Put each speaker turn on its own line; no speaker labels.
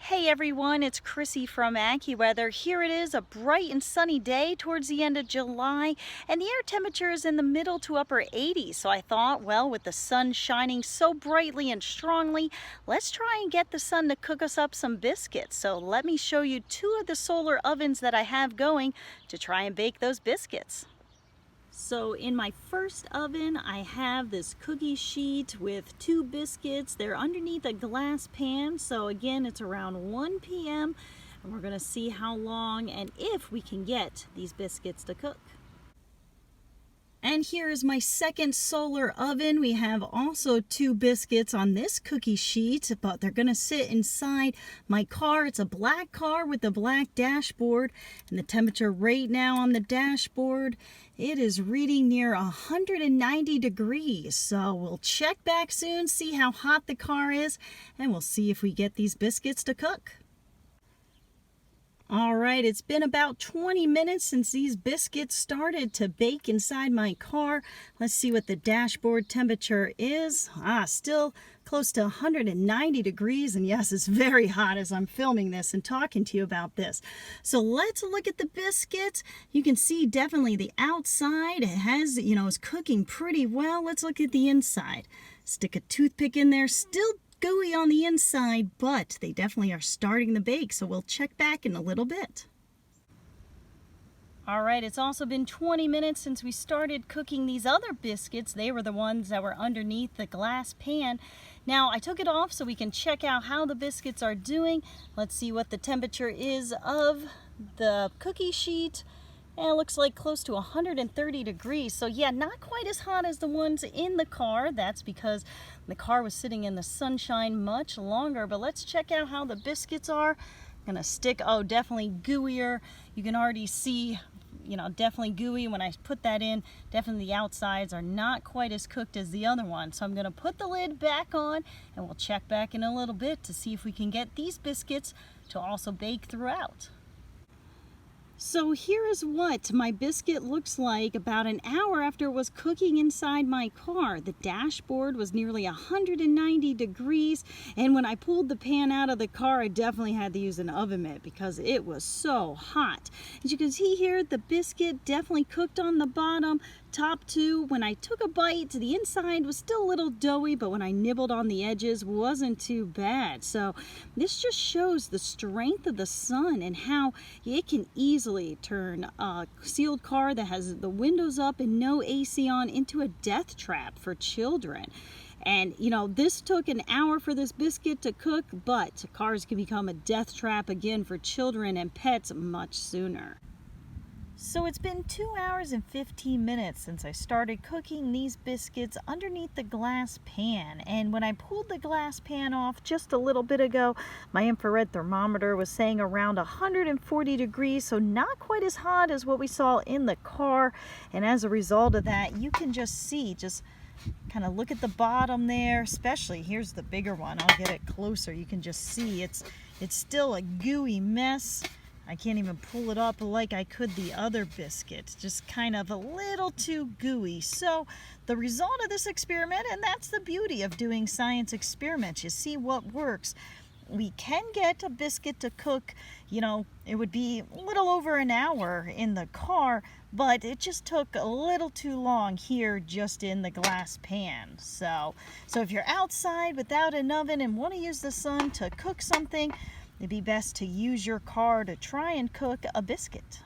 Hey everyone, it's Chrissy from AccuWeather. Here it is, a bright and sunny day towards the end of July, and the air temperature is in the middle to upper 80s. So I thought, well, with the sun shining so brightly and strongly, let's try and get the sun to cook us up some biscuits. So let me show you two of the solar ovens that I have going to try and bake those biscuits. So in my first oven, I have this cookie sheet with two biscuits. They're underneath a glass pan. So again, it's around 1 p.m. and we're gonna see how long and if we can get these biscuits to cook. And here is my second solar oven. We have also two biscuits on this cookie sheet, but they're gonna sit inside my car. It's a black car with a black dashboard, and the temperature right now on the dashboard, it is reading near 190 degrees. So we'll check back soon, see how hot the car is, and we'll see if we get these biscuits to cook. All right, it's been about 20 minutes since these biscuits started to bake inside my car. Let's see what the dashboard temperature is. Still close to 190 degrees. And yes, it's very hot as I'm filming this and talking to you about this. So let's look at the biscuits. You can see definitely the outside. It has, is cooking pretty well. Let's look at the inside. Stick a toothpick in there. Still gooey on the inside, but they definitely are starting to bake, so we'll check back in a little bit. All right, it's also been 20 minutes since we started cooking these other biscuits. They were the ones that were underneath the glass pan. Now, I took it off so we can check out how the biscuits are doing. Let's see what the temperature is of the cookie sheet. And it looks like close to 130 degrees. So yeah, not quite as hot as the ones in the car. That's because the car was sitting in the sunshine much longer. But let's check out how the biscuits are. I'm gonna stick, definitely gooier. You can already see, definitely gooey. When I put that in, definitely the outsides are not quite as cooked as the other one. So I'm gonna put the lid back on and we'll check back in a little bit to see if we can get these biscuits to also bake throughout. So here is what my biscuit looks like about an hour after it was cooking inside my car. The dashboard was nearly 190 degrees, and when I pulled the pan out of the car, I definitely had to use an oven mitt because it was so hot. As you can see here, the biscuit definitely cooked on the bottom. Top two, when I took a bite, the inside was still a little doughy, but when I nibbled on the edges, wasn't too bad. So this just shows the strength of the sun and how it can easily turn a sealed car that has the windows up and no AC on into a death trap for children. And this took an hour for this biscuit to cook, but cars can become a death trap again for children and pets much sooner. So it's been 2 hours and 15 minutes since I started cooking these biscuits underneath the glass pan. And when I pulled the glass pan off just a little bit ago, my infrared thermometer was saying around 140 degrees, so not quite as hot as what we saw in the car. And as a result of that, you can just see, kind of look at the bottom there, especially here's the bigger one. I'll get it closer. You can just see it's still a gooey mess. I can't even pull it up like I could the other biscuit, just kind of a little too gooey. So the result of this experiment, and that's the beauty of doing science experiments, you see what works. We can get a biscuit to cook, it would be a little over an hour in the car, but it just took a little too long here just in the glass pan. So if you're outside without an oven and want to use the sun to cook something, it'd be best to use your car to try and cook a biscuit.